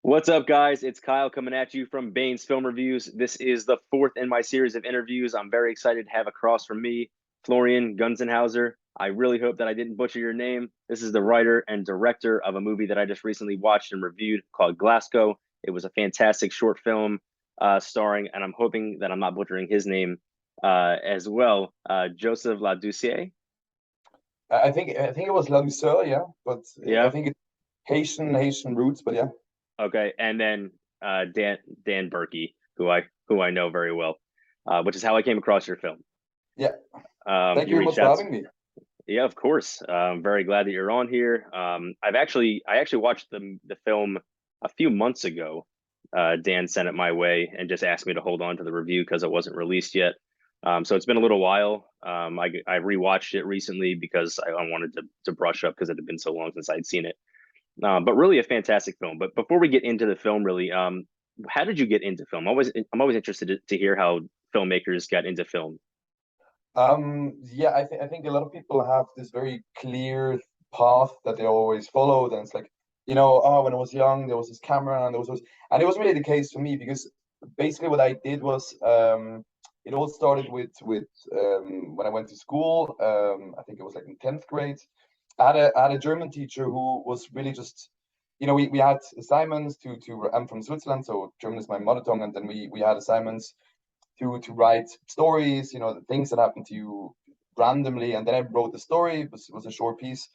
What's up, guys? It's Kyle coming at you from Bane's Film Reviews. This is the fourth in my series of interviews. I'm very excited to have across from me Florian Gunzenhauser. I really hope that I didn't butcher your name. This is the writer and director of a movie that I just recently watched and reviewed called Glasgow. It was a fantastic short film starring, and I'm hoping that I'm not butchering his name as well, Joseph Ladoucier. I think it was La Douceur, yeah, but I Yeah. think it's Haitian roots, but yeah, Okay, and then Dan Berkey, who I know very well, which is how I came across your film. yeah. Thank you You very much reached for out. having me. Yeah, of course. I'm very glad that you're on here. I actually watched the film a few months ago. Dan sent it my way and just asked me to hold on to the review because it wasn't released yet. So it's been a little while. I rewatched it recently because I wanted to brush up because it had been so long since I'd seen it. But really a fantastic film. But before we get into the film, really, how did you get into film? I'm always interested to hear how filmmakers got into film. Yeah, I think a lot of people have this very clear path that they always followed, and it's like, oh, when I was young, there was this camera, and and it wasn't really the case for me because basically what I did was, it all started with when I went to school. I think it was like in 10th grade. I had a German teacher who was really just, we had assignments to. I'm from Switzerland, so German is my mother tongue, and then we had assignments to write stories, the things that happened to you randomly. And then I wrote the story. It was a short piece.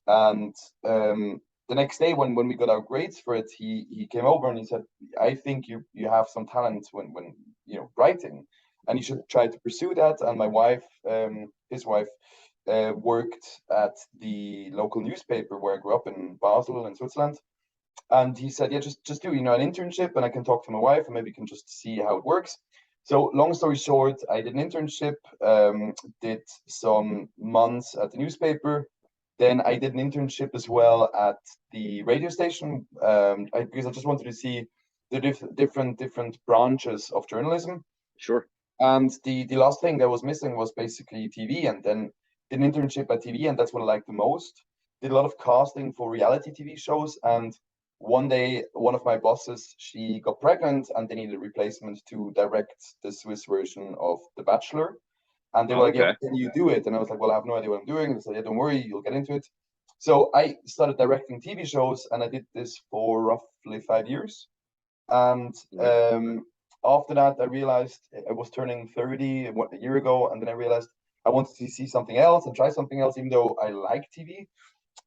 And the next day when we got our grades for it, he came over and he said, I think you have some talent when writing, and you should try to pursue that. And my wife, his wife, worked at the local newspaper where I grew up in Basel in Switzerland. And he said, yeah, just do an internship, and I can talk to my wife, and maybe you can just see how it works. So long story short, I did an internship, did some months at the newspaper. Then I did an internship as well at the radio station, because I just wanted to see the different branches of journalism. Sure. And the last thing that was missing was basically TV. And then did an internship at TV, and that's what I liked the most. Did a lot of casting for reality TV shows, and one day one of my bosses, she got pregnant, and they needed a replacement to direct the Swiss version of The Bachelor. And they were Oh, like, yeah, okay. can you do it? And I was like, well, I have no idea what I'm doing. And they said, yeah, don't worry, you'll get into it. So I started directing TV shows, and I did this for roughly 5 years. And Mhm. after that, I realized I was turning 30 a year ago, and then I realized I wanted to see something else and try something else, even though I like TV.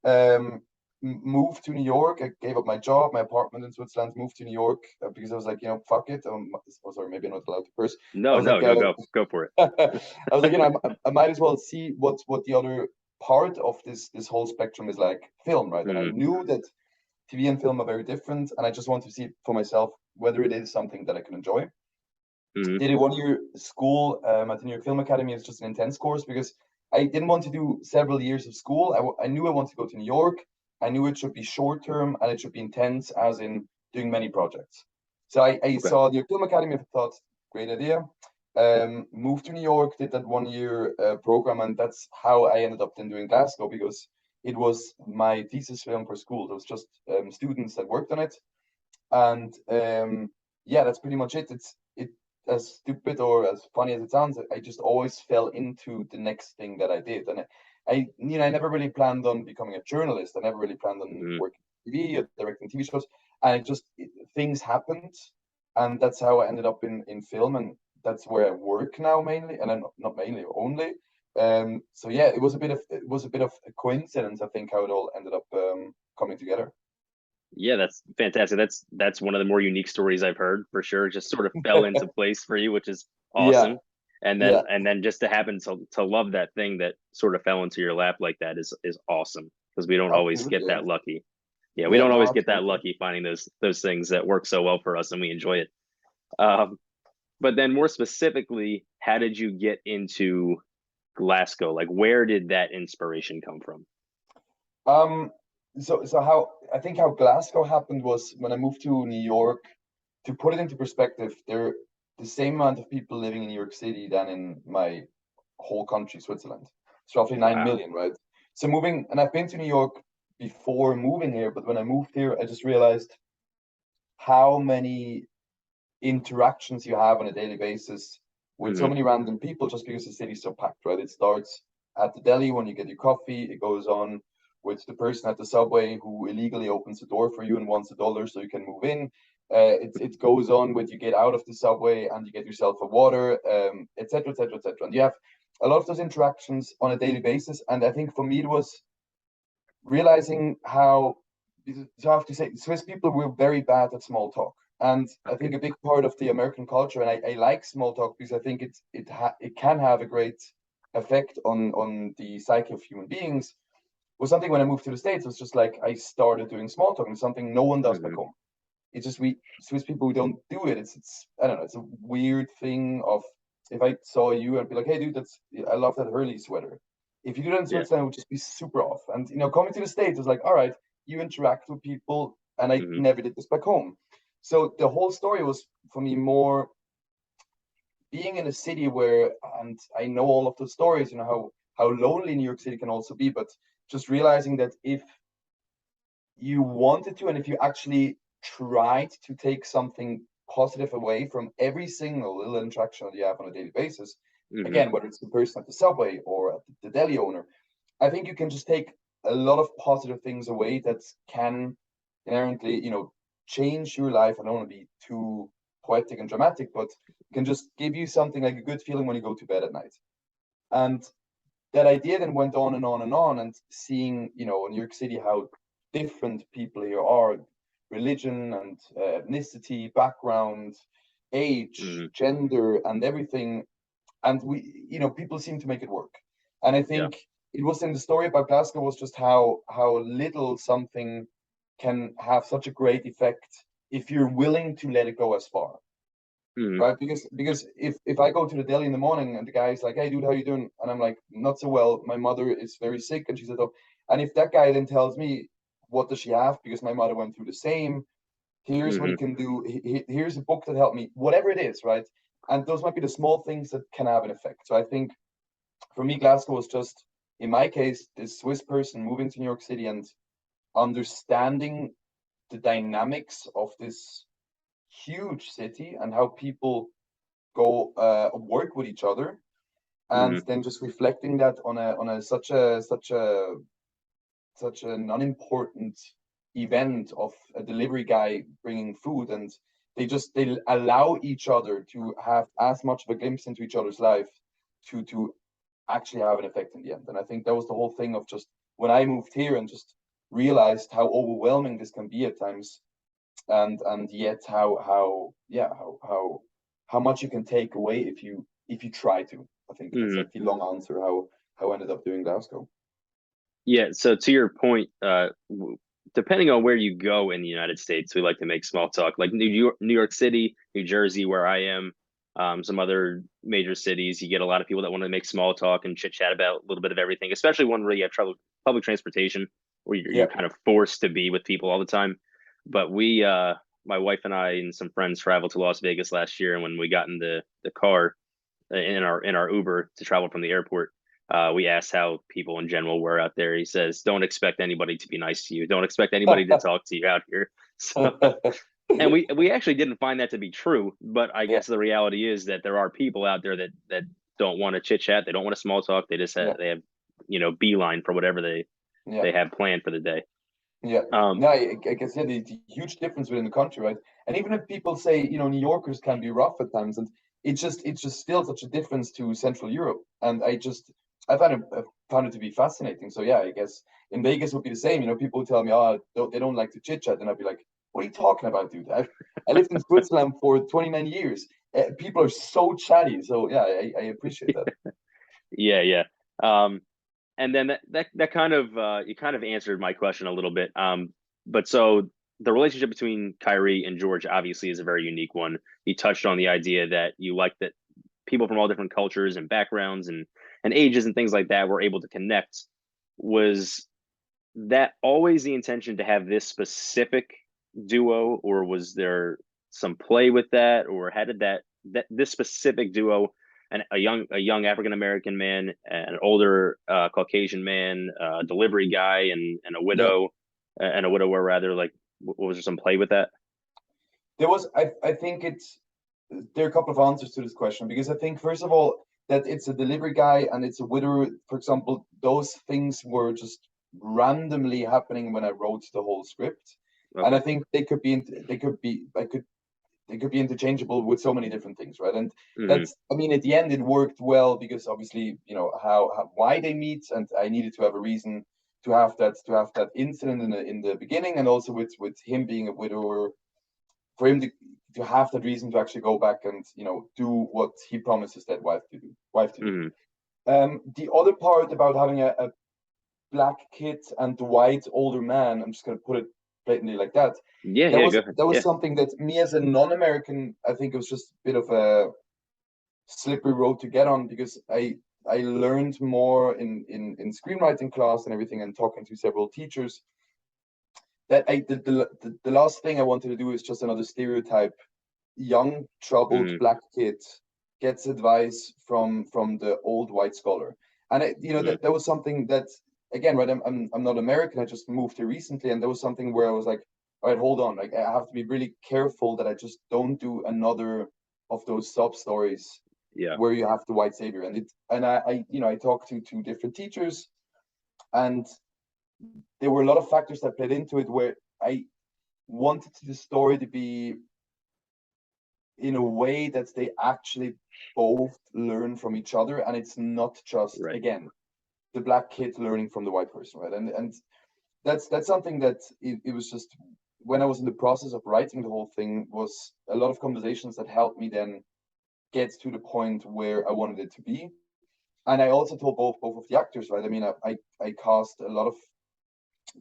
Um, Moved to New York. I gave up my job, my apartment in Switzerland, moved to New York, because I was like, fuck it. Oh, sorry, maybe I'm not allowed to curse. I No, was like, no, no, go for it. I was like, I might as well see what the other part of this whole spectrum is like, film, right? And I Hmm. knew that TV and film are very different, and I just want to see for myself whether it is something that I can enjoy. Hmm. Did a 1 year school at the New York Film Academy. It's just an intense course because I didn't want to do several years of school. I knew I wanted to go to New York. I knew it should be short term and it should be intense, as in doing many projects. So I Okay. saw the New York Film Academy. I thought, great idea. Moved to New York, did that 1 year program, and that's how I ended up then doing Glasgow, because it was my thesis film for school. There was just students that worked on it, and yeah, that's pretty much it. It as stupid or as funny as it sounds, I just always fell into the next thing that I did, and I never really planned on becoming a journalist. I never really planned on Hmm. working TV or directing TV shows, and things happened, and that's how I ended up in film, and that's where I work now mainly, and not mainly only. So yeah, it was a bit of a coincidence, I think, how it all ended up coming together. Yeah, that's fantastic. That's one of the more unique stories I've heard for sure. Just sort of fell into place for you, which is Yeah, awesome. And then yeah, and then just to happen to love that thing that sort of fell into your lap like that is awesome because we don't always get absolutely. that lucky. Yeah, we Yeah, don't no, always get that absolutely. lucky finding those things that work so well for us and we enjoy it. Um, but then more specifically, how did you get into Glasgow? Like, where did that inspiration come from? Um, so how I think how Glasgow happened was when I moved to New York. To put it into perspective, there are the same amount of people living in New York City than in my whole country, Switzerland. It's roughly nine Wow. million, right? So moving, and I've been to New York before moving here, but when I moved here, I just realized how many interactions you have on a daily basis with so Hmm. many random people just because the city's so packed, right? It starts at the deli when you get your coffee, it goes on with the person at the subway who illegally opens the door for you and wants $1 so you can move in. It goes on with you get out of the subway and you get yourself a water, etc., etc., etc. And you have a lot of those interactions on a daily basis. And I think for me, it was realizing how, so I have to say, Swiss people were very bad at small talk. And I think Okay. a big part of the American culture, and I like small talk because I think it can have a great effect on the psyche of human beings, was something when I moved to the States, it was just like I started doing small talk, and it's something no one does back Hmm. home. It's just we Swiss people who don't do it. It's I don't know. It's a weird thing of, if I saw you, I'd be like, hey dude, that's I love that Hurley sweater. If you do that in Yeah. Switzerland, it would just be super off. And coming to the States was like, all right, you interact with people, and I Hmm. never did this back home. So the whole story was for me more being in a city where, and I know all of the stories, how lonely New York City can also be, but just realizing that if you wanted to, and if you actually tried to take something positive away from every single little interaction that you have on a daily basis, Hmm. again, whether it's the person at the subway or at the deli owner, I think you can just take a lot of positive things away that can inherently, change your life. I don't want to be too poetic and dramatic, but can just give you something like a good feeling when you go to bed at night. And that idea then went on and on and on, and seeing, in New York City, how different people here are, religion and ethnicity, background, age, Hmm. gender, and everything. And people seem to make it work. And I Yeah. think it was in the story about Glasgow was just how little something can have such a great effect if you're willing to let it go as far, Hmm. right? Because if I go to the deli in the morning and the guy's like, "Hey, dude, how you doing?" and I'm like, "Not so well. My mother is very sick," and she said, "Oh," and if that guy then tells me, "What does she have?" Because my mother went through the same. Here's what he Hmm. can do. Here's a book that helped me. Whatever it is, right? And those might be the small things that can have an effect. So I think for me, Glasgow was just, in my case, this Swiss person moving to New York City and understanding the dynamics of this huge city and how people go work with each other, and Hmm. then just reflecting that on a such an unimportant event of a delivery guy bringing food, and they allow each other to have as much of a glimpse into each other's life to actually have an effect in the end. And I think that was the whole thing of just when I moved here and just realized how overwhelming this can be at times, and yet how yeah how much you can take away if you try to. I think that's Hmm. like the long answer how I ended up doing Glasgow. Yeah. So to your point, depending on where you go in the United States, we like to make small talk. Like New York City, New Jersey, where I am, some other major cities, you get a lot of people that want to make small talk and chit chat about a little bit of everything, especially one where you have trouble public transportation, where you're Yeah. kind of forced to be with people all the time. But my wife and I and some friends traveled to Las Vegas last year, and when we got in the car in our Uber to travel from the airport, we asked how people in general were out there. He says, "Don't expect anybody to be nice to you. Don't expect anybody to talk to you out here." So, and we actually didn't find that to be true. But I Yeah, guess the reality is that there are people out there that don't want to chit chat. They don't want to small talk. They just yeah, they have beeline for whatever yeah, they have planned for the day. yeah. Um, No, I guess, yeah, the huge difference within the country, right? And even if people say, New Yorkers can be rough at times, and it's just still such a difference to Central Europe. And I found it to be fascinating. So yeah, I guess in Vegas would be the same. People would tell me, oh, they don't like to chit chat, and I'd be like, what are you talking about, dude? I lived in Switzerland for 29 years. People are so chatty. So yeah, I appreciate that. yeah, yeah. Um, and then that kind of you kind of answered my question a little bit. But so the relationship between Kyrie and George obviously is a very unique one. You touched on the idea that you like that people from all different cultures and backgrounds and ages and things like that were able to connect. Was that always the intention to have this specific duo, or was there some play with that, or how did that this specific duo, and a young African American man, an older Caucasian man, delivery guy, and a Yeah. widow, and a widower rather, like was there some play with that? I think there are a couple of answers to this question, because I think first of all that it's a delivery guy and it's a widower, for example, those things were just randomly happening when I wrote the whole script. And Okay. I think they could be interchangeable with so many different things, right? And Hmm. that's, I mean, at the end it worked well because obviously, how why they meet, and I needed to have a reason to have that incident in the beginning, and also with him being a widower, for him to have that reason to actually go back and do what he promises that wife to do. Hmm. The other part about having a black kid and the white older man, I'm just gonna put it blatantly like that. Yeah, That yeah, was go ahead. that was Yeah. something that me as a non-American, I think it was just a bit of a slippery road to get on, because I learned more in screenwriting class and everything, and talking to several teachers, that the last thing I wanted to do is just another stereotype young troubled Hmm. black kid gets advice from the old white scholar. And Hmm. that was something that, again, right, I'm not American, I just moved here recently, and there was something where I was like, all right, hold on, like I have to be really careful that I just don't do another of those sub stories Yeah. where you have the white savior. And I talked to two different teachers, and there were a lot of factors that played into it, where I wanted the story to be in a way that they actually both learn from each other, and it's not just, Right. again, the black kid learning from the white person, right? And that's something that it was just, when I was in the process of writing the whole thing, was a lot of conversations that helped me then get to the point where I wanted it to be. And I also told both of the actors, right? I mean, I cast a lot of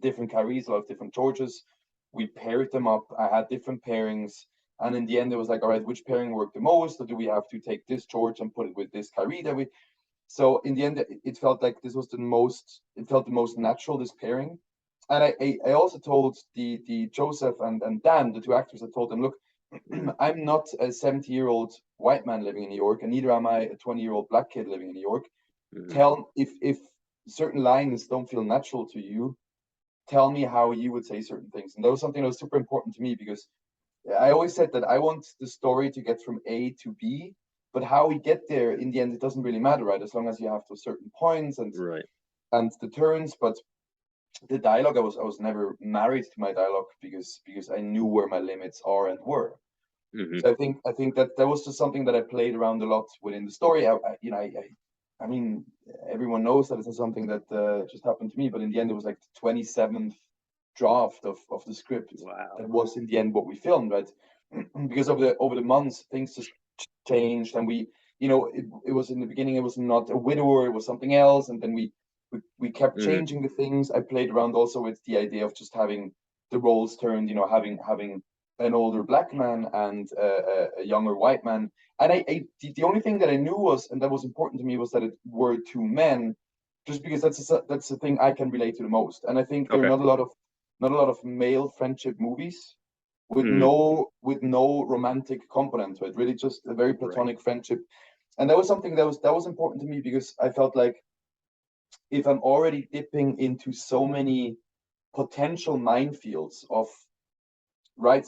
different Kyries, a lot of different Georges. We paired them up. I had different pairings. And in the end, it was like, all right, which pairing worked the most? Or do we have to take this George and put it with this Kyrie that we. So in the end, it felt like this was it felt the most natural, this pairing. And I also told the Joseph and Dan, the two actors, I told them, look, I'm not a 70-year-old white man living in New York, and neither am I a 20-year-old black kid living in New York. Hmm. Tell if certain lines don't feel natural to you, tell me how you would say certain things. And that was something that was super important to me, because I always said that I want the story to get from A to B, but how we get there in the end, it doesn't really matter, right? As long as you have those certain points Right. and the turns. But the dialogue, I was never married to my dialogue, because I knew where my limits are and were. Hmm. So I think that was just something that I played around a lot within the story. I mean, everyone knows that it's something that just happened to me, but in the end, it was like the 27th draft of the script Wow. that was in the end what we filmed, right? Because over the months, things just changed, and it was, in the beginning, it was not a widower, it was something else, and then we kept Hmm. changing the things. I played around also with the idea of just having the roles turned, having an older black man and a younger white man. And the only thing that I knew was, and that was important to me, was that it were two men, just because that's the thing I can relate to the most. And I think there are Okay. not a lot of male friendship movies with Hmm. no romantic component to it. Really, just a very Right. platonic friendship. And that was something that was important to me, because I felt like, if I'm already dipping into so many potential minefields of, right,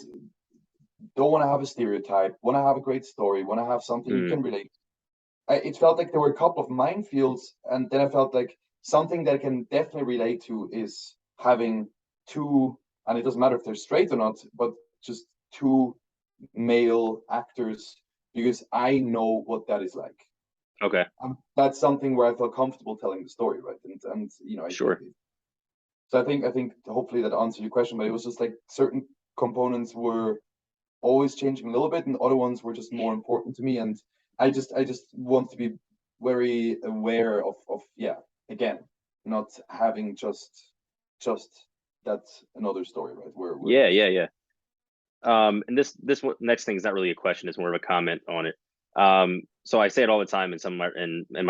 don't want to have a stereotype, want to have a great story, want to have something you Hmm. can relate. It felt like there were a couple of minefields, and then I felt like something that I can definitely relate to is having two, and it doesn't matter if they're straight or not, but just two male actors, because I know what that is like. Okay. That's something where I felt comfortable telling the story, right? And Sure. so I think hopefully that answered your question, but it was just like certain components were always changing a little bit, and other ones were just more important to me. And I just want to be very aware of, yeah, again, not having just that's another story, right? Where Yeah, yeah, yeah. And next thing is not really a question; it's more of a comment on it. So I say it all the time in some of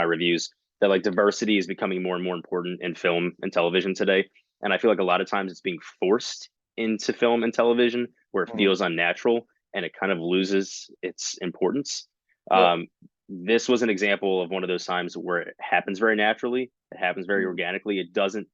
my reviews that like diversity is becoming more and more important in film and television today, and I feel like a lot of times it's being forced into film and television where it mm, feels unnatural and it kind of loses its importance. yeah, Um, this was an example of one of those times where it happens very naturally, it happens very mm, organically. It doesn't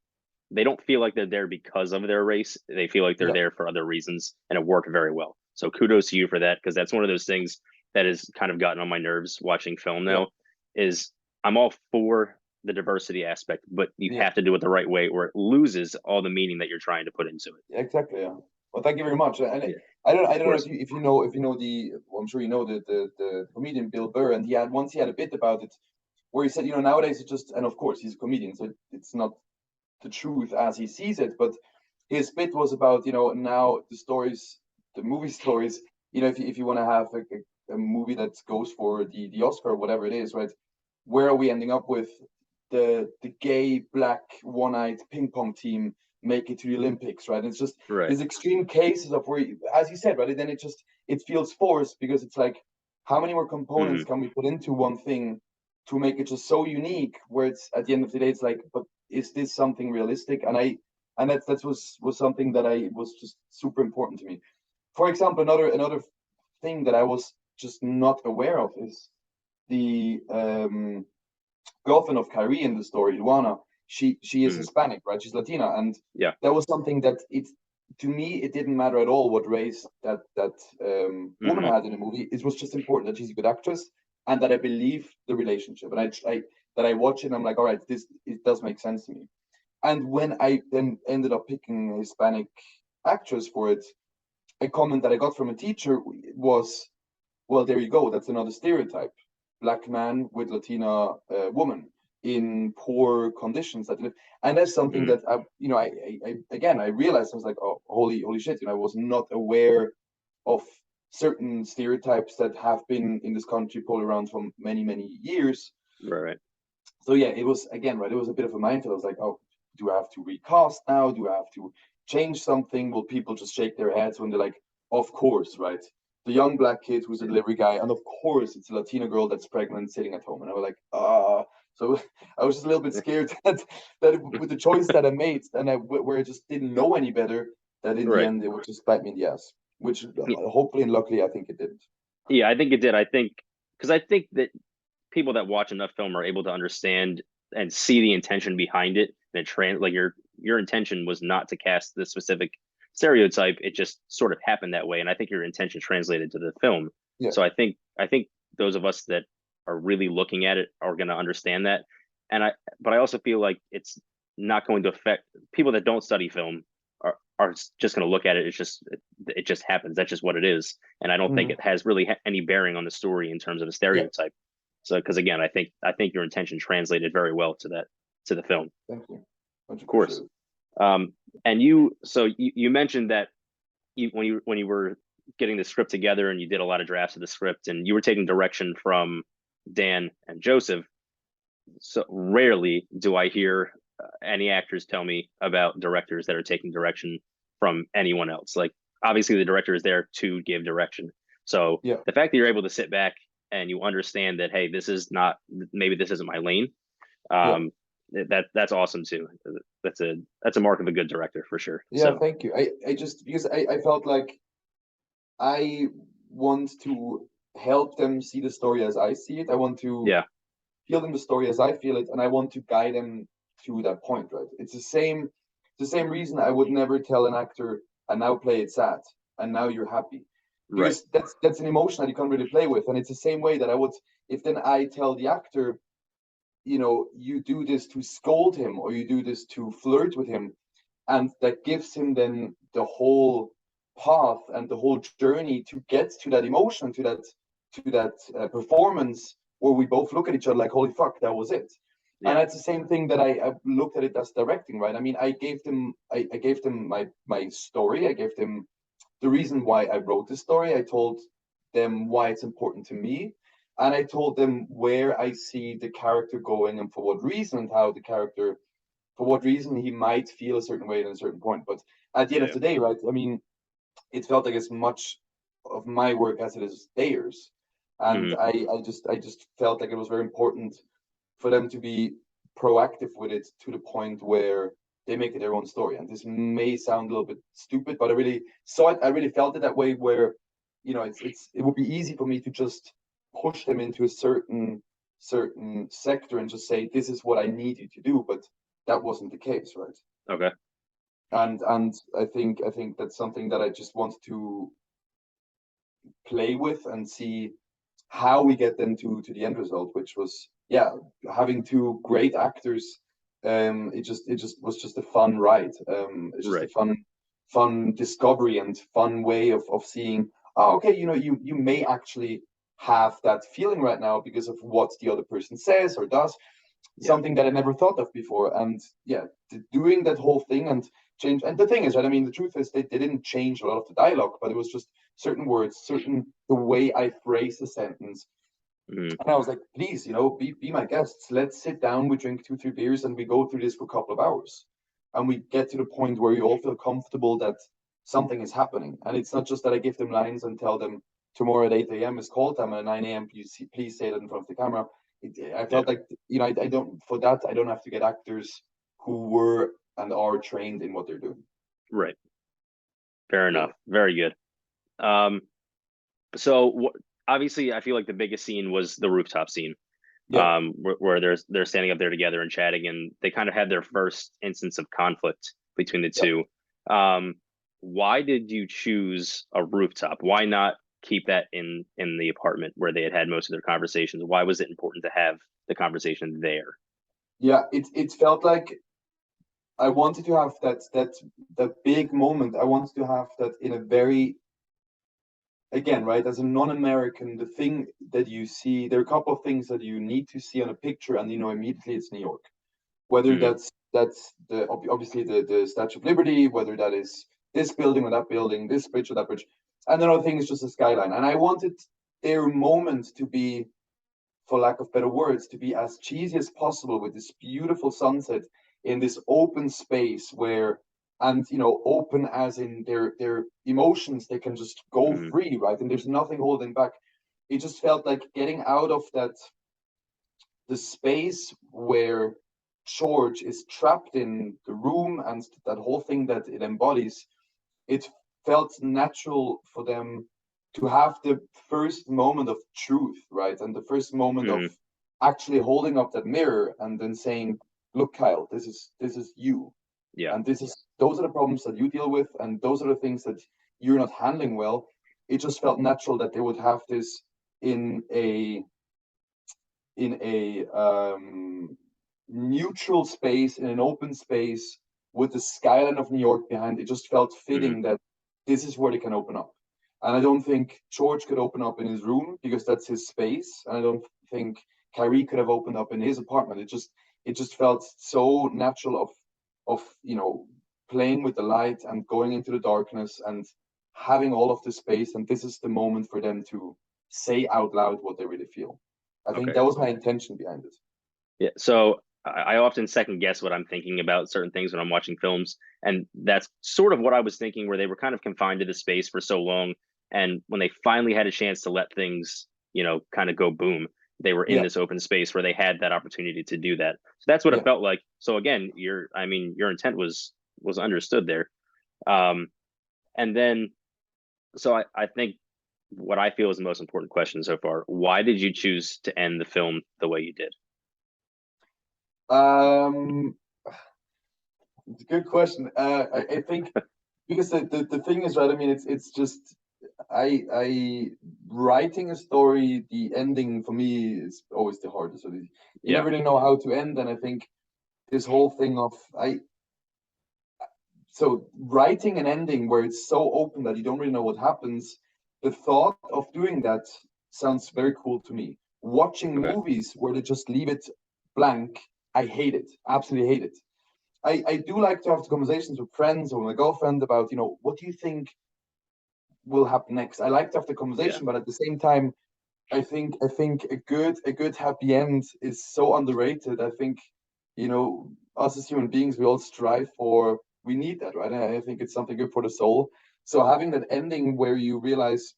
They don't feel like they're there because of their race. They feel like they're yeah, there for other reasons, and it worked very well. So kudos to you for that, because that's one of those things that has kind of gotten on my nerves watching film Yeah, now. Is I'm all for the diversity aspect, but you yeah, have to do it the right way, or it loses all the meaning that you're trying to put into it. exactly. Yeah. Well, thank you very much. And Yeah, I of don't know course. if you know the well, I'm sure you know the comedian Bill Burr, and he had a bit about it where he said, nowadays it's just, and of course he's a comedian, so it's not the truth as he sees it, but his bit was about, now the stories, the movie stories, if you want to have a movie that goes for the Oscar or whatever it is, right? Where are we ending up with the gay black one-eyed ping pong team make it to the Olympics, right? And it's just Right. these extreme cases of where, as you said, right? And then it feels forced because it's like, how many more components Hmm. can we put into one thing to make it just so unique? Where it's at the end of the day, it's like, but is this something realistic? And that was something that I was just super important to me. For example, another thing that I was just not aware of is the girlfriend of Kyrie in the story, Luana. She is Hmm. Hispanic, right? She's Latina, and Yeah. that was something that it to me it didn't matter at all what race that woman Hmm. had in the movie. It was just important that she's a good actress and that I believe the relationship, and I that I watch it and I'm like, all right, this it does make sense to me. And when I then ended up picking a Hispanic actress for it, a comment that I got from a teacher was, well, there you go. That's another stereotype. Black man with Latina woman in poor conditions that live. And that's something Hmm. that I again, I realized I was like, oh, holy shit. I was not aware of certain stereotypes that have been in this country pulled around for many years. Right. Right. So yeah, it was again, right. It was a bit of a minefield. I was like, oh, do I have to recast now? Do I have to change something? Will people just shake their heads when they're like, of course, right? The young black kid who's a delivery guy, and of course it's a Latina girl that's pregnant sitting at home. And I was like, ah. So I was just a little bit scared that with the choice that I made, and where I just didn't know any better, that in the Right. end it would just bite me in the ass. Which Yeah, hopefully and luckily I think it didn't. yeah, I think it did. I think because I think that people that watch enough film are able to understand and see the intention behind it. And like your intention was not to cast this specific stereotype. It just sort of happened that way. And I think your intention translated to the film. Yeah, So I think those of us that are really looking at it are going to understand that. And but I also feel like it's not going to affect people that don't study film are just going to look at it. It just happens. That's just what it is. And I don't think mm, it has really any bearing on the story in terms of a yeah. stereotype. So, because again, I think your intention translated very well to the film, Thank you, much of course. appreciated. Um, so you mentioned that when you were getting the script together and you did a lot of drafts of the script and you were taking direction from Dan and Joseph. So rarely do I hear any actors tell me about directors that are taking direction from anyone else. Like obviously the director is there to give direction. So Yeah, the fact that you're able to sit back and you understand that, hey, this is not, maybe this isn't my lane. yeah. Um, that's awesome too. That's a mark of a good director for sure. Yeah, So thank you. I just because I felt like I want to help them see the story as I see it. I want to yeah, feel them the story as I feel it, and I want to guide them to that point, right? It's the same reason I would never tell an actor, and now play it sad, and now you're happy. right. Because that's an emotion that you can't really play with. And it's the same way that I would if then I tell the actor, you do this to scold him or you do this to flirt with him, and that gives him then the whole path and the whole journey to get to that emotion, to that performance where we both look at each other like, holy fuck, that was it. And Yeah. that's the same thing that I looked at it as directing, right? I mean, I gave them my story. I gave them the reason why I wrote this story. I told them why it's important to me. And I told them where I see the character going and for what reason, and how the character, for what reason he might feel a certain way at a certain point. But at the end of Yeah. the day, right? I mean, it felt like as much of my work as it is theirs. And Hmm. I just felt like it was very important for them to be proactive with it to the point where they make it their own story. And this may sound a little bit stupid, but I really saw it. I really felt it that way. Where it would be easy for me to just push them into a certain sector and just say this is what I need you to do, but that wasn't the case, right? Okay. And I think that's something that I just want play with and see how we get them to the end result, which was, yeah, having two great actors. It just was just a fun ride. It's just a Right. fun discovery and fun way of seeing, oh, okay, you may actually have that feeling right now because of what the other person says or does, Yeah. something that I never thought of before. And yeah, doing that whole thing and change. And the thing is, right, I mean, the truth is they didn't change a lot of the dialogue, but it was just certain words, the way I phrase the sentence. Mm, And I was like, please, be my guests. Let's sit down, we drink 2, 3 beers, and we go through this for a couple of hours. And we get to the point where you all feel comfortable that something is happening. And it's not just that I give them lines and tell them tomorrow at 8 a.m. is call time, and at 9 a.m. Please say that in front of the camera. I yeah. felt like, I don't, for that, I don't have to get actors who were and are trained in what they're doing. Right. Fair Yeah. enough. Very good. Um, so obviously, I feel like the biggest scene was the rooftop scene, Yeah. where they're standing up there together and chatting, and they kind of had their first instance of conflict between the Yeah. two. Um, why did you choose a rooftop? Why not keep that in the apartment where they had most of their conversations? Why was it important to have the conversation there? Yeah. It felt like I wanted to have that big moment. I wanted to have that in a very, again, right, as a non-American, the thing that you see, there are a couple of things that you need to see on a picture, and immediately it's New York. Whether Mm, that's obviously the Statue of Liberty, whether that is this building or that building, this bridge or that bridge, and another thing is just the skyline. And I wanted their moment to be, for lack of better words, to be as cheesy as possible with this beautiful sunset in this open space where, and open as in their emotions, they can just go mm, free, right? And there's nothing holding back. It just felt like getting out of the space where George is trapped in the room and that whole thing that it embodies. It felt natural for them to have the first moment of truth, right? And the first moment of mm, actually holding up that mirror and then saying, "Look, Kyle, this is you, yeah. and those are the problems that you deal with, and those are the things that you're not handling well." It just felt natural that they would have this in a neutral space, in an open space with the skyline of New York behind. It just felt Mm, fitting that this is where they can open up. And I don't think George could open up in his room because that's his space. And I don't think Kyrie could have opened up in his apartment. It just felt so natural of playing with the light and going into the darkness and having all of the space. And this is the moment for them to say out loud what they really feel. I think okay. that was my intention behind it. Yeah. So I often second guess what I'm thinking about certain things when I'm watching films. And that's sort of what I was thinking, where they were kind of confined to the space for so long. And when they finally had a chance to let things, kind of go boom, they were in Yeah, this open space where they had that opportunity to do that. So that's what it yeah. felt like. So again, your intent was understood there. Um, and then, so I think what I feel is the most important question so far: why did you choose to end the film the way you did? Um, it's a good question. I think because the thing is, right, I mean, it's just I writing a story, the ending for me is always the hardest. So you Yeah. never really know how to end, and I think this whole thing of I so writing an ending where it's so open that you don't really know what happens, the thought of doing that sounds very cool to me. Watching Okay. movies where they just leave it blank, I hate it. Absolutely hate it. I do like to have conversations with friends or my girlfriend about, what do you think will happen next? I like to have the Yeah. conversation, but at the same time, I think a good happy end is so underrated. I think, us as human beings, we all strive for, we need that, right? And I think it's something good for the soul. So having that ending where you realize,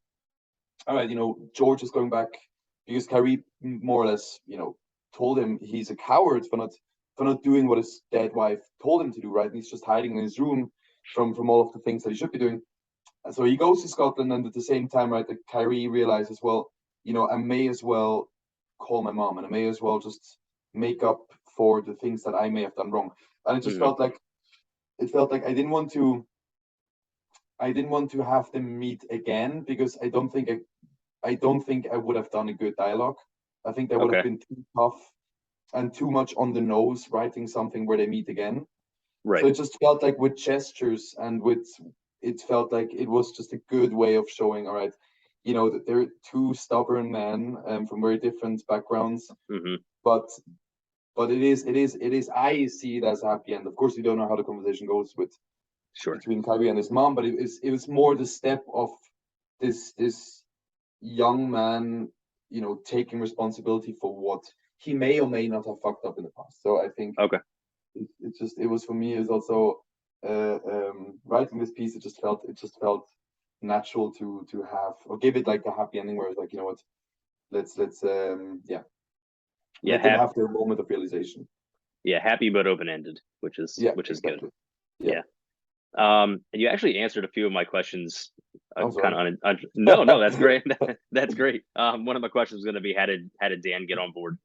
all right, George is going back because Kyrie more or less, told him he's a coward for not doing what his dead wife told him to do, right? And he's just hiding in his room from all of the things that he should be doing. And so he goes to Scotland, and at the same time, right, that Kyrie realizes, well, I may as well call my mom, and I may as well just make up for the things that I may have done wrong. And it just Hmm. felt like I didn't want to I didn't want to have them meet again because I don't think I would have done a good dialogue. I think that would have Okay. been too tough and too much on the nose writing something where they meet again. So Right. it just felt like with gestures and with it felt like it was just a good way of showing, all right, that they're two stubborn men from very different backgrounds, Hmm. but it is I see it as a happy end. Of course, we don't know how the conversation goes with Sure. between Kyrie and his mom, but it was more the step of this young man, taking responsibility for what he may or may not have fucked up in the past. So I think Okay. it was for me is also writing this piece. It just felt natural to have or give it like a happy ending where it's like, what, let's yeah, Yeah. let them have their moment of realization. Yeah. Happy but open ended, Yeah, which is good. exactly. Yeah. Yeah. And you actually answered a few of my questions. I'm Kind sorry. of no, that's great. That's great. One of my questions was going to be how did Dan get on board?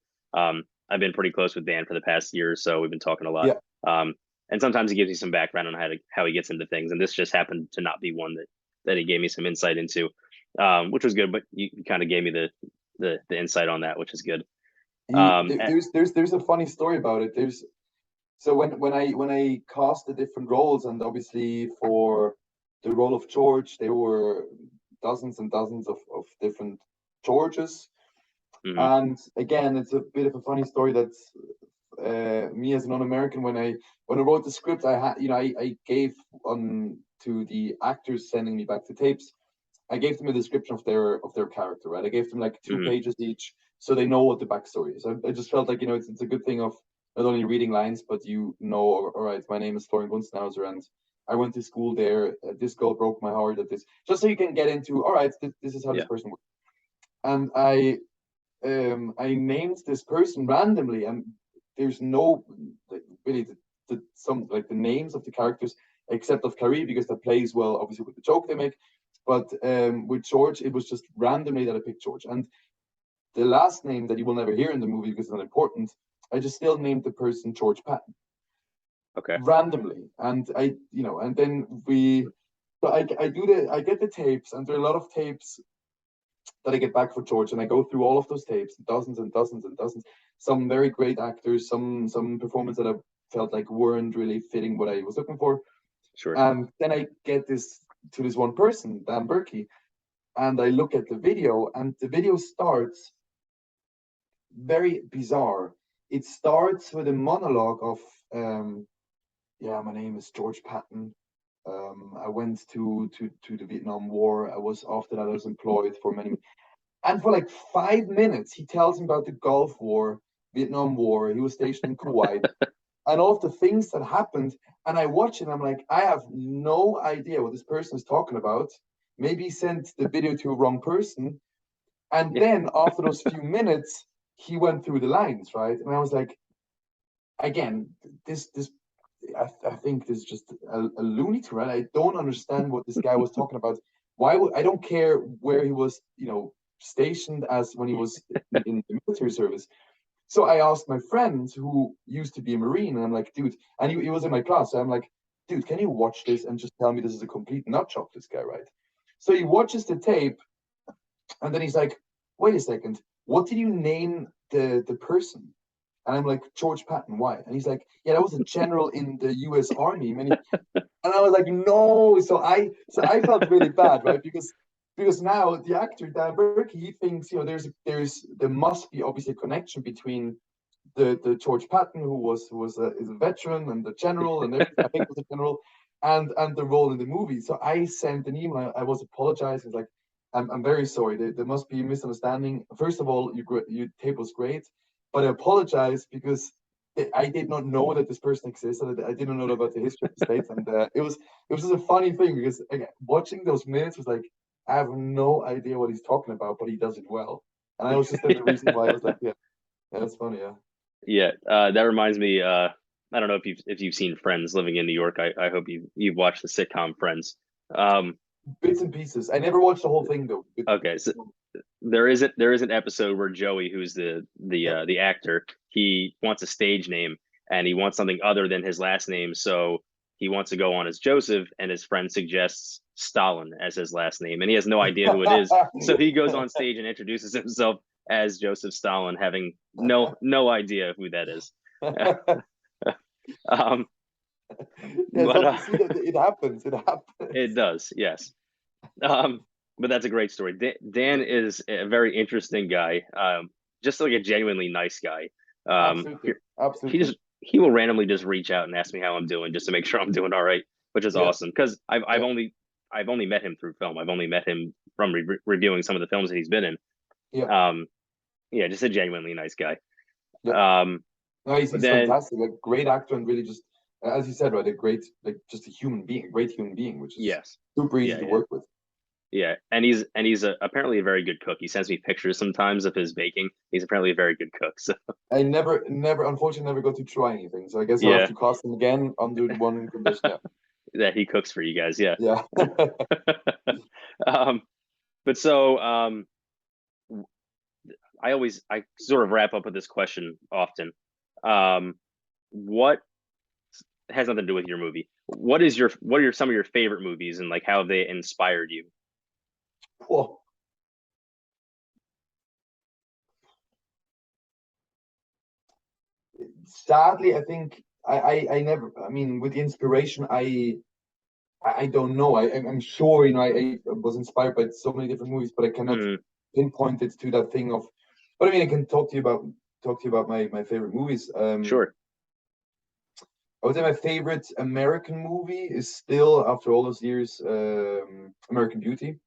I've been pretty close with Dan for the past year or so. We've been talking a lot. Yeah. Um, and sometimes he gives me some background on how he gets into things, and this just happened to not be one that he gave me some insight into, which was good. But you kind of gave me the insight on that, which is good. There's a funny story about it. So when I cast the different roles, and obviously for the role of George, there were dozens and dozens of different Georges. mhm, And again, it's a bit of a funny story that me as a non-American, when I wrote the script, I had I gave on to the actors sending me back the tapes. I gave them a description of their character, right? I gave them like two mhm, pages each, so they know what the backstory is. I just felt like it's a good thing of not only reading lines, but all right, my name is Florian Gunzenhauser, and I went to school there. This girl broke my heart. At this, just so you can get into, all right, this is how this yeah, person works. And I named this person randomly, and there's no like, really some like the names of the characters except of Carrie because that plays well, obviously with the joke they make. But with George, it was just randomly that I picked George, and the last name that you will never hear in the movie because it's not important. I just still named the person George Patton okay, randomly, and and then so I get the tapes, and there are a lot of tapes that I get back for George, and I go through all of those tapes, dozens and dozens and dozens. Some very great actors, some performances that I felt like weren't really fitting what I was looking for, sure, and then I get this one person, Dan Berkey, and I look at the video, and the video starts very bizarre. It starts with a monologue of, yeah, my name is George Patton. I went to the Vietnam War. I was after that I was employed for many. And for like 5 minutes, he tells me about the Gulf War, Vietnam War. He was stationed in Kuwait, and all of the things that happened. And I watch it, and I'm like, I have no idea what this person is talking about. Maybe he sent the video to a wrong person. And yeah, then after those few minutes, he went through the lines, right? And I was like, again, this I think this is just a loony tune, right? I don't understand what this guy was talking about. Why would I don't care where he was, stationed as when he was in the military service. So I asked my friend who used to be a Marine, and I'm like, dude, and he was in my class. So I'm like, dude, can you watch this and just tell me this is a complete nut job, this guy, right? So he watches the tape, and then he's like, wait a second, what did you name the person? And I'm like, George Patton, why? And he's like, yeah, that was a general in the US Army. And I was like, no. So I felt really bad, right? Because now the actor Dan Burke, he thinks, there must be obviously a connection between the George Patton, who was is a veteran and the general and everything, I think was a general, and the role in the movie. So I sent an email. I was apologizing, like, I'm very sorry. There must be a misunderstanding. First of all, your tape was great, but I apologize because I did not know that this person existed. I didn't know about the history of the states, and it was just a funny thing because again, watching those minutes was like I have no idea what he's talking about, but he does it well, and I was just the reason why I was like, yeah, yeah, that's funny, yeah. yeah. That reminds me. I don't know if you've seen Friends living in New York. I hope you've watched the sitcom Friends. Um, Bits and pieces. I never watched the whole thing though. okay, so there is an episode where Joey, who's Yeah, the actor, he wants a stage name and he wants something other than his last name. So he wants to go on as Joseph, and his friend suggests Stalin as his last name, and he has no idea who it is. So he goes on stage and introduces himself as Joseph Stalin, having no idea who that is. um, Yeah, but so see that it happens. It happens. it does, yes. But that's a great story. Dan is a very interesting guy, just like a genuinely nice guy. Absolutely, He absolutely. just he will randomly just reach out and ask me how I'm doing, just to make sure I'm doing all right, which is Yeah, awesome. Because yeah, I've only met him through film. I've only met him from reviewing some of the films that he's been in. yeah, Yeah, just a genuinely nice guy. yeah. Um, No, but he's then fantastic. A great actor and really just, as you said, right, a great, like, just a human being, a great human being, which is yes, super easy yeah, to yeah. work with. Yeah, and he's apparently a very good cook. He sends me pictures sometimes of his baking. He's apparently a very good cook. So I unfortunately, never got to try anything. So I guess I'll have yeah, to cast him again under the one condition. Yeah, that he cooks for you guys. Yeah. yeah. um, but so I sort of wrap up with this question often. Um, what has nothing to do with your movie? What are some of your favorite movies, and like how have they inspired you? Whoa. Sadly, I think I never. I mean, with the inspiration, I don't know. I'm sure, I was inspired by so many different movies, but I cannot Mm, pinpoint it to that thing of. But I mean, I can talk to you about my favorite movies. sure. I would say my favorite American movie is still, after all those years, American Beauty.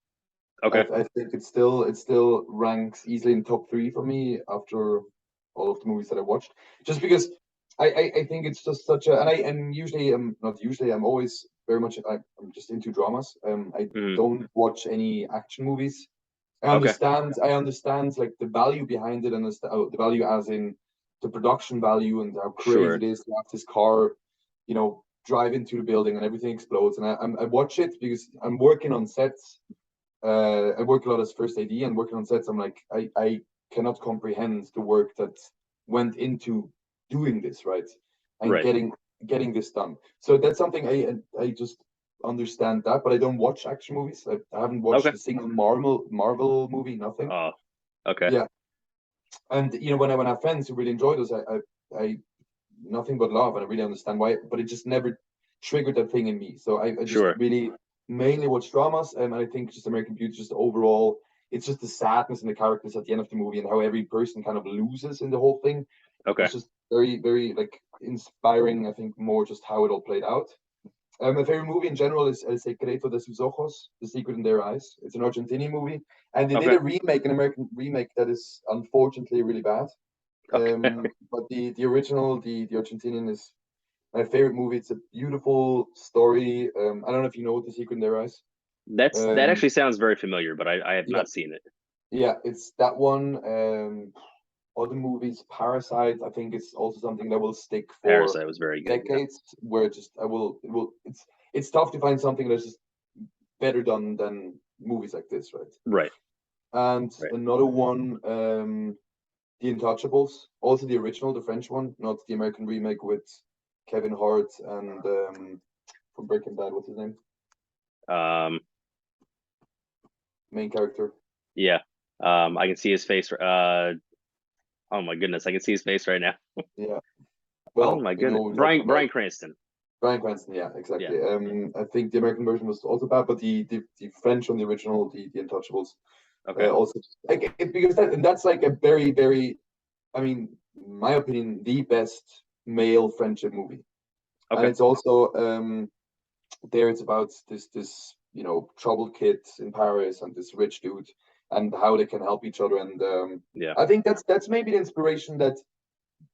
Okay. I think it still ranks easily in top three for me after all of the movies that I watched. Just because I think it's just such a, and usually I'm not usually, I'm always very much, I'm just into dramas. I Mm, don't watch any action movies. okay. I understand like the value behind it, and the value as in the production value and how crazy Sure. it is to have this car, drive into the building and everything explodes. And I watch it because I'm working on sets. I work a lot as first AD, and working on sets, I'm like, I cannot comprehend the work that went into doing this, right? And Right. getting this done. So that's something I just understand that, but I don't watch action movies. I haven't watched Okay. a single Marvel movie, nothing. Oh, okay. Yeah. And when I have friends who really enjoy those, I nothing but love, and I really understand why, but it just never triggered that thing in me. So I just Sure. really mainly watch dramas, and I think just American Beauty, just overall, it's just the sadness and the characters at the end of the movie and how every person kind of loses in the whole thing. Okay. It's just very, very like inspiring. I think more just how it all played out. My favorite movie in general is El Secreto de sus Ojos, The Secret in Their Eyes. It's an Argentinian movie, and they did Okay. a remake, an American remake that is unfortunately really bad. Okay. But the original, the Argentinian, is my favorite movie. It's a beautiful story. I don't know if you know The Secret in Their Eyes. That Um, actually sounds very familiar, but I have yeah, not seen it. yeah, it's that one. Other movies, Parasite, I think it's also something that will stick for Parasite was very good. Yeah. decades. Where just I will, it will. It's tough to find something that's just better done than movies like this, right? Right. And Right. another one, The Untouchables, also the original, the French one, not the American remake with Kevin Hart and from Breaking Bad. What's his name? Um. Main character. Yeah. I can see his face. Oh my goodness, I can see his face right now. Yeah. Oh Well, my you know goodness, what we're talking about. Brian Cranston. Bryan Cranston. Yeah, Yeah. exactly. I think the American version was also bad, but the French on the original, the Untouchables, Okay. also like because that's like a very, very, I mean, in my opinion, the best male friendship movie. And Okay. it's also there it's about this troubled kid in Paris and this rich dude, and how they can help each other. And Yeah. I think that's maybe the inspiration that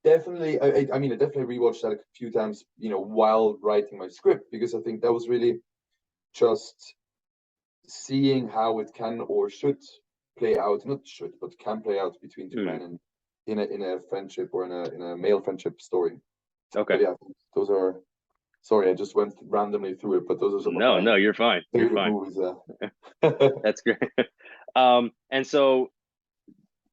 definitely, I mean, I definitely rewatched that a few times, while writing my script, because I think that was really just seeing how it can or should play out, not should, but can play out between two Mm, men, and in a friendship, or in a male friendship story. okay. But yeah, those are, sorry, I just went randomly through it, but those are some of No, my no, you're fine. You're favorite fine. movies. That's great. And so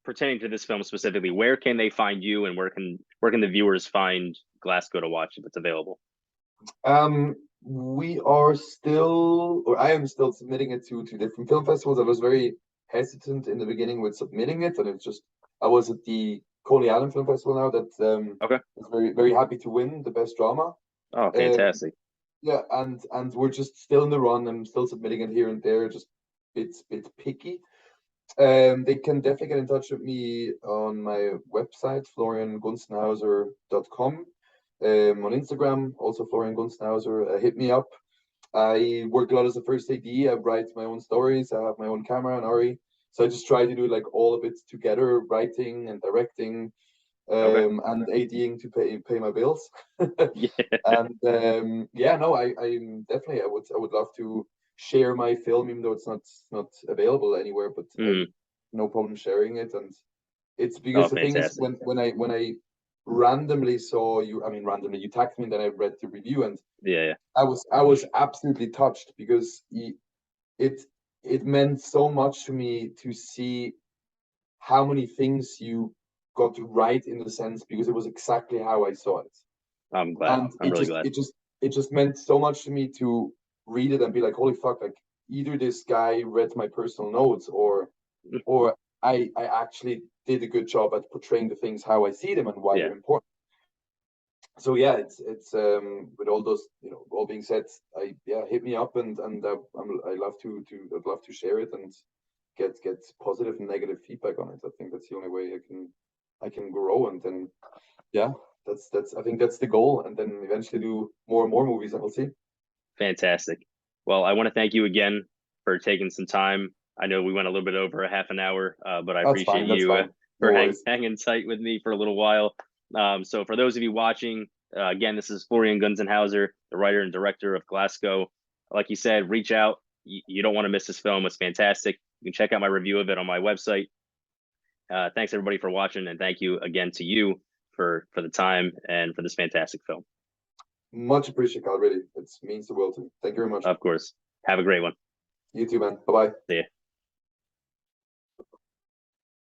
pertaining to this film specifically, where can they find you, and where can the viewers find Glasgow to watch if it's available? um, We are still, or I am still submitting it to different film festivals. I was very hesitant in the beginning with submitting it, and it's just I was at the Coney Island Film Festival now that Okay. was very happy to win the best drama. Oh, Um, fantastic. yeah, and we're just still in the run. I'm still submitting it here and there, just bits picky. They can definitely get in touch with me on my website, floriangunzenhauser.com. On Instagram, also Florian Gunzenhauser. Hit me up. I work a lot as a first AD. I write my own stories. I have my own camera and Ari. So I just try to do like all of it together, writing and directing, Okay. and ADing to pay my bills. Yeah. And yeah, no, I'm definitely I would love to share my film, even though it's not available anywhere, but Mm. no problem sharing it. And it's because Oh, the thing is fantastic. when I randomly saw you, I mean randomly you tagged me, and then I read the review, and Yeah, yeah. I was absolutely touched because it it meant so much to me to see how many things you got right in the sense, because it was exactly how I saw it. I'm glad. And I'm it really just glad. it just it just meant so much to me to read it and be like, holy fuck, like either this guy read my personal notes, or I actually did a good job at portraying the things how I see them and why Yeah, they're important. So yeah, it's with all those, all being said, hit me up, and I love to I'd love to share it and get positive and negative feedback on it. I think that's the only way I can grow, and then yeah, that's I think that's the goal, and then eventually do more and more movies, and we'll see. fantastic. Well, I want to thank you again for taking some time. I know we went a little bit over a half an hour, but I That's appreciate fine. That's you fine. No for worries. hanging tight with me for a little while. So, for those of you watching, again, this is Florian Gunzenhauser, the writer and director of Glasgow. Like you said, reach out. You don't want to miss this film. It's fantastic. You can check out my review of it on my website. Thanks everybody for watching, and thank you again to you for the time and for this fantastic film. Much appreciated, Carl. Really, it means the world to me. Thank you very much. Of course. Have a great one. You too, man. Bye bye. See ya.